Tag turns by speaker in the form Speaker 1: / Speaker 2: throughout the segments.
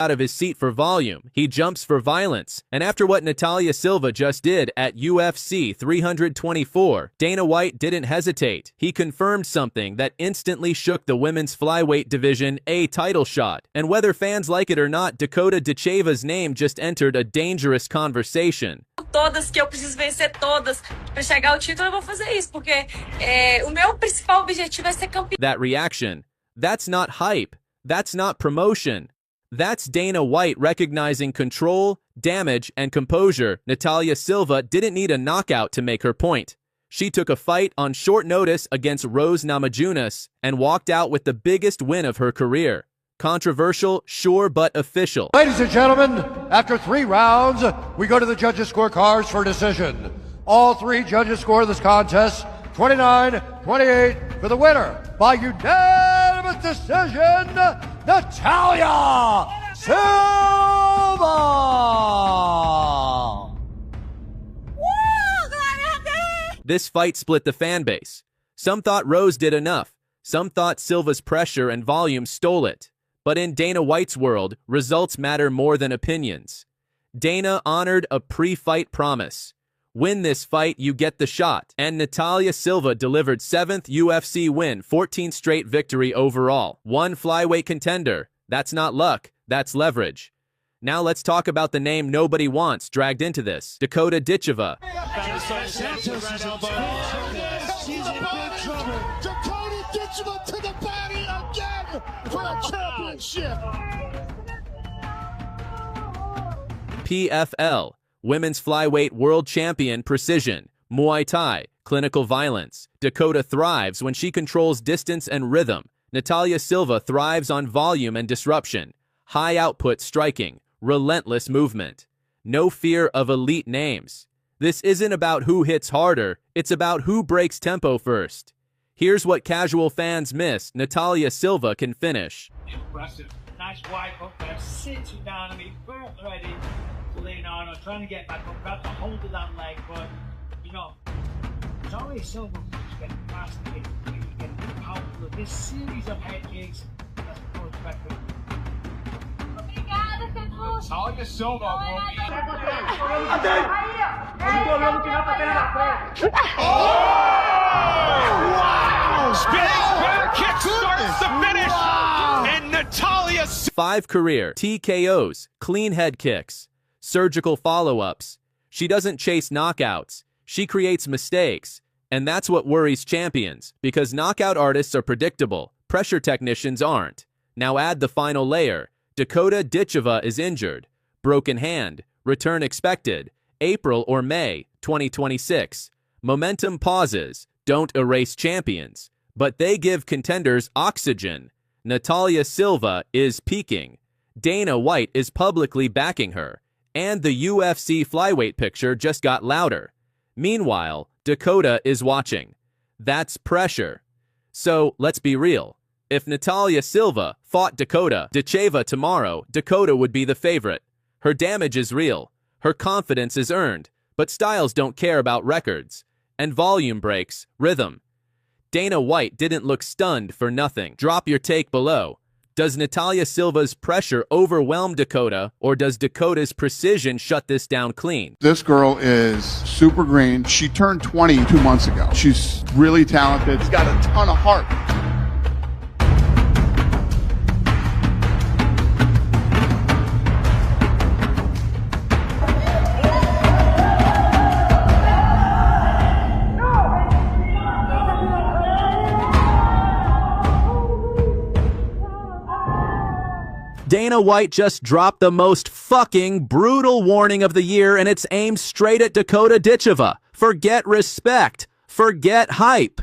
Speaker 1: out of his seat for volume. He jumps for violence. And after what Natalia Silva just did at UFC 324, Dana White didn't hesitate. He confirmed something that instantly shook the women's flyweight division, a title shot. And whether fans like it or not, Dakota-Ditcheva's name just entered a dangerous conversation.
Speaker 2: Todas que eu preciso vencer todas para chegar ao título, eu vou fazer isso, porque o meu principal objetivo é ser campeão.
Speaker 1: That reaction, that's not hype. That's not promotion. That's Dana White recognizing control, damage, and composure. Natalia Silva didn't need a knockout to make her point. She took a fight on short notice against Rose Namajunas and walked out with the biggest win of her career. Controversial, sure, but official.
Speaker 3: Ladies and gentlemen, after 3 rounds, we go to the judges' scorecards for decision. All 3 judges score this contest 29-28 for the winner by unanimous decision, Natalia Silva!
Speaker 1: This fight split the fan base. Some thought Rose did enough. Some thought Silva's pressure and volume stole it. But in Dana White's world, results matter more than opinions. Dana honored a pre-fight promise. Win this fight, you get the shot. And Natalia Silva delivered 7th UFC win, 14th straight victory overall. 1 flyweight contender. That's not luck, that's leverage. Now let's talk about the name nobody wants dragged into this. Dakota-Ditcheva.
Speaker 4: She's in big trouble. Dakota-Ditcheva to the body again for a championship.
Speaker 1: PFL. Women's Flyweight World Champion Precision, Muay Thai, Clinical Violence. Dakota thrives when she controls distance and rhythm. Natalia Silva thrives on volume and disruption. High output striking, relentless movement. No fear of elite names. This isn't about who hits harder, it's about who breaks tempo first. Here's what casual fans miss. Natalia Silva can finish.
Speaker 5: Impressive. Nice wide hook there, sitting down on me, boom, ready. Lean on, I'm trying to get back up, grab the hold of that leg, but, you know, it's always Silva who's getting fast, he's getting powerful. This series of head kicks, that's good record.
Speaker 4: Natalia Silva will be...
Speaker 6: Wow! Spinning back kick starts the finish, and Natalia...
Speaker 1: 5 career TKOs, clean head kicks. Surgical follow-ups. She doesn't chase knockouts. She creates mistakes. And that's what worries champions, because knockout artists are predictable. Pressure technicians aren't. Now add the final layer. Dakota-Ditcheva is injured. Broken hand. Return expected. April or May 2026. Momentum pauses. Don't erase champions. But they give contenders oxygen. Natalia Silva is peaking. Dana White is publicly backing her. And the UFC flyweight picture just got louder. Meanwhile, Dakota is watching. That's pressure. So, let's be real. If Natalia Silva fought Dakota-Ditcheva tomorrow, Dakota would be the favorite. Her damage is real. Her confidence is earned. But styles don't care about records. And volume breaks, rhythm. Dana White didn't look stunned for nothing. Drop your take below. Does Natalia Silva's pressure overwhelm Dakota, or does Dakota's precision shut this down clean?
Speaker 7: This girl is super green. She turned 20 2 months ago. She's really talented. She's got a ton of heart.
Speaker 1: Dana White just dropped the most fucking brutal warning of the year, and it's aimed straight at Dakota-Ditcheva. Forget respect. Forget hype.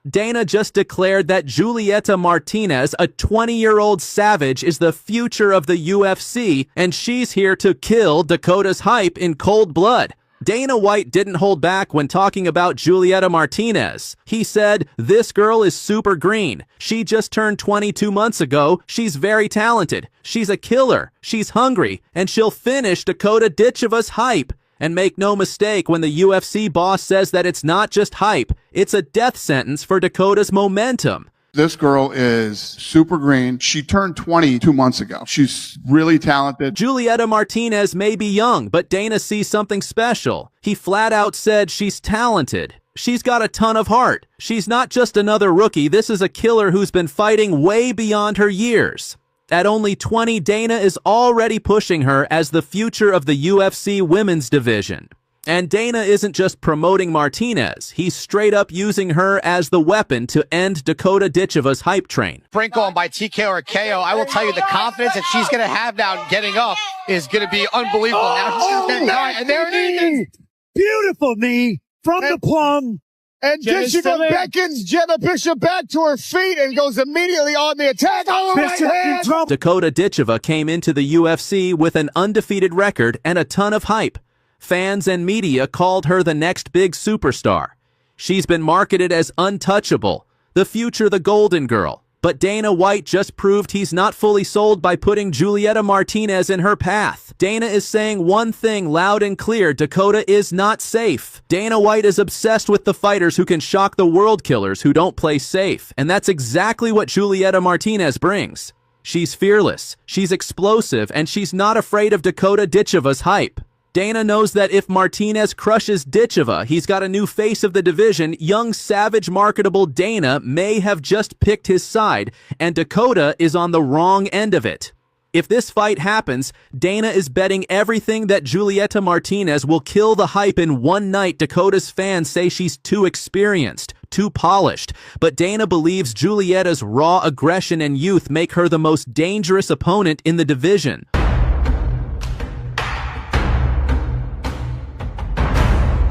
Speaker 1: Dana just declared that Julieta Martinez, a 20-year-old savage, is the future of the UFC, and she's here to kill Dakota's hype in cold blood. Dana White didn't hold back when talking about Julieta Martinez. He said, "This girl is super green. She just turned 22 months ago. She's very talented. She's a killer. She's hungry. And she'll finish Dakota-Ditcheva's hype." And make no mistake when the UFC boss says that it's not just hype. It's a death sentence for Dakota's momentum.
Speaker 7: This girl is super green. She turned 20 2 months ago. She's really talented.
Speaker 1: Julieta Martinez may be young, but Dana sees something special. He flat out said she's talented. She's got a ton of heart. She's not just another rookie. This is a killer who's been fighting way beyond her years. At only 20, Dana is already pushing her as the future of the UFC women's division. And Dana isn't just promoting Martinez, he's straight up using her as the weapon to end Dakota-Ditcheva's hype train.
Speaker 8: Sprinkle by TKO or KO, I will tell you the confidence that she's going to have now getting up is going to be unbelievable. And there it is.
Speaker 9: Beautiful knee from the plum.
Speaker 4: And Ditcheva beckons Jenna Bishop back to her feet and goes immediately on the attack. Oh, right hand.
Speaker 1: Dakota-Ditcheva came into the UFC with an undefeated record and a ton of hype. Fans and media called her the next big superstar. She's been marketed as untouchable, the future the Golden Girl. But Dana White just proved he's not fully sold by putting Julieta Martinez in her path. Dana is saying one thing loud and clear: Dakota is not safe. Dana White is obsessed with the fighters who can shock the world killers who don't play safe. And that's exactly what Julieta Martinez brings. She's fearless, she's explosive, and she's not afraid of Dakota-Ditcheva's hype. Dana knows that if Martinez crushes Ditcheva, he's got a new face of the division. Young, savage, marketable Dana may have just picked his side, and Dakota is on the wrong end of it. If this fight happens, Dana is betting everything that Julieta Martinez will kill the hype in one night. Dakota's fans say she's too experienced, too polished, but Dana believes Julieta's raw aggression and youth make her the most dangerous opponent in the division.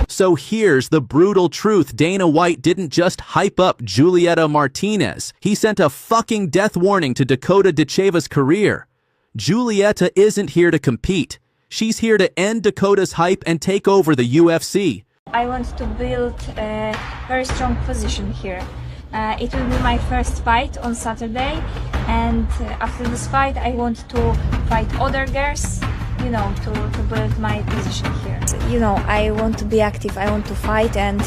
Speaker 1: So here's the brutal truth. Dana White didn't just hype up Julieta Martinez. He sent a fucking death warning to Dakota-Ditcheva's career. Julieta isn't here to compete. She's here to end Dakota's hype and take over the UFC.
Speaker 10: I want to build a very strong position here. It will be my first fight on Saturday, and after this fight I want to fight other girls, you know, to build my position here. You know, I want to be active, I want to fight and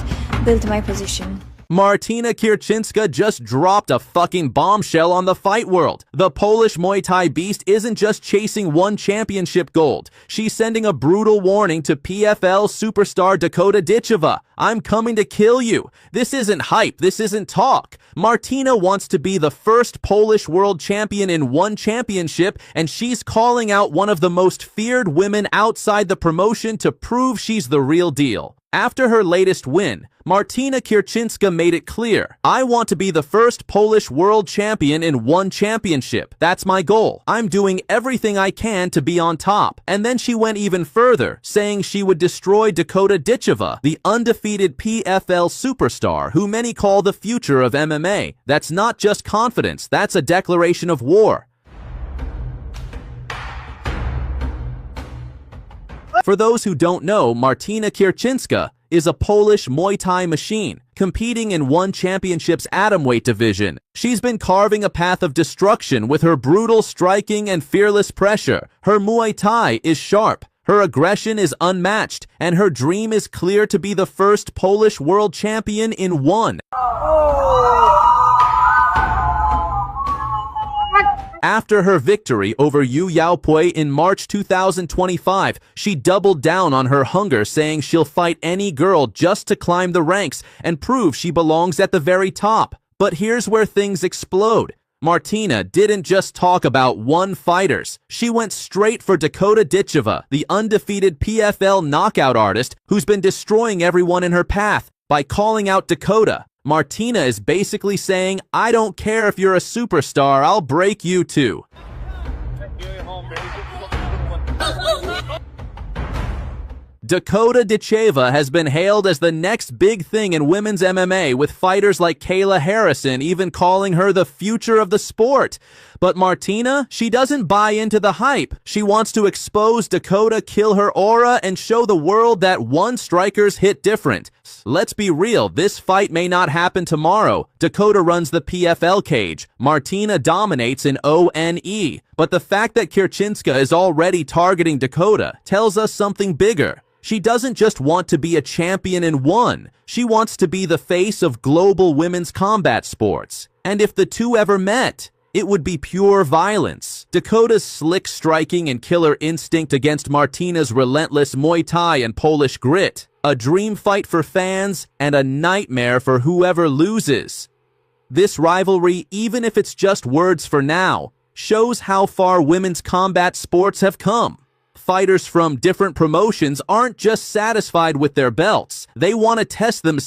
Speaker 10: build my position.
Speaker 1: Martina Kierczynska just dropped a fucking bombshell on the fight world. The Polish Muay Thai beast isn't just chasing one championship gold. She's sending a brutal warning to PFL superstar Dakota-Ditcheva. I'm coming to kill you. This isn't hype. This isn't talk. Martina wants to be the first Polish world champion in one championship, and she's calling out one of the most feared women outside the promotion to prove she's the real deal. After her latest win, Martina Kierczynska made it clear, I want to be the first Polish world champion in one championship. That's my goal. I'm doing everything I can to be on top. And then she went even further, saying she would destroy Dakota-Ditcheva, the undefeated PFL superstar who many call the future of MMA. That's not just confidence, that's a declaration of war. For those who don't know, Martina Kierczynska is a Polish Muay Thai machine, competing in one championship's atomweight division. She's been carving a path of destruction with her brutal striking and fearless pressure. Her Muay Thai is sharp, her aggression is unmatched, and her dream is clear to be the first Polish world champion in one. After her victory over Yu Yaopui in March 2025, she doubled down on her hunger, saying she'll fight any girl just to climb the ranks and prove she belongs at the very top. But here's where things explode. Martina didn't just talk about one fighters. She went straight for Dakota-Ditcheva, the undefeated PFL knockout artist who's been destroying everyone in her path. By calling out Dakota, Martina is basically saying, I don't care if you're a superstar, I'll break you too. Dakota-Ditcheva has been hailed as the next big thing in women's MMA, with fighters like Kayla Harrison even calling her the future of the sport. But Martina, she doesn't buy into the hype. She wants to expose Dakota, kill her aura, and show the world that one strikers hit different. Let's be real, this fight may not happen tomorrow. Dakota runs the PFL cage. Martina dominates in ONE. But the fact that Kierczynska is already targeting Dakota tells us something bigger. She doesn't just want to be a champion in one. She wants to be the face of global women's combat sports. And if the two ever met, it would be pure violence. Dakota's slick striking and killer instinct against Martina's relentless Muay Thai and Polish grit. A dream fight for fans and a nightmare for whoever loses. This rivalry, even if it's just words for now, shows how far women's combat sports have come. Fighters from different promotions aren't just satisfied with their belts. They want to test themselves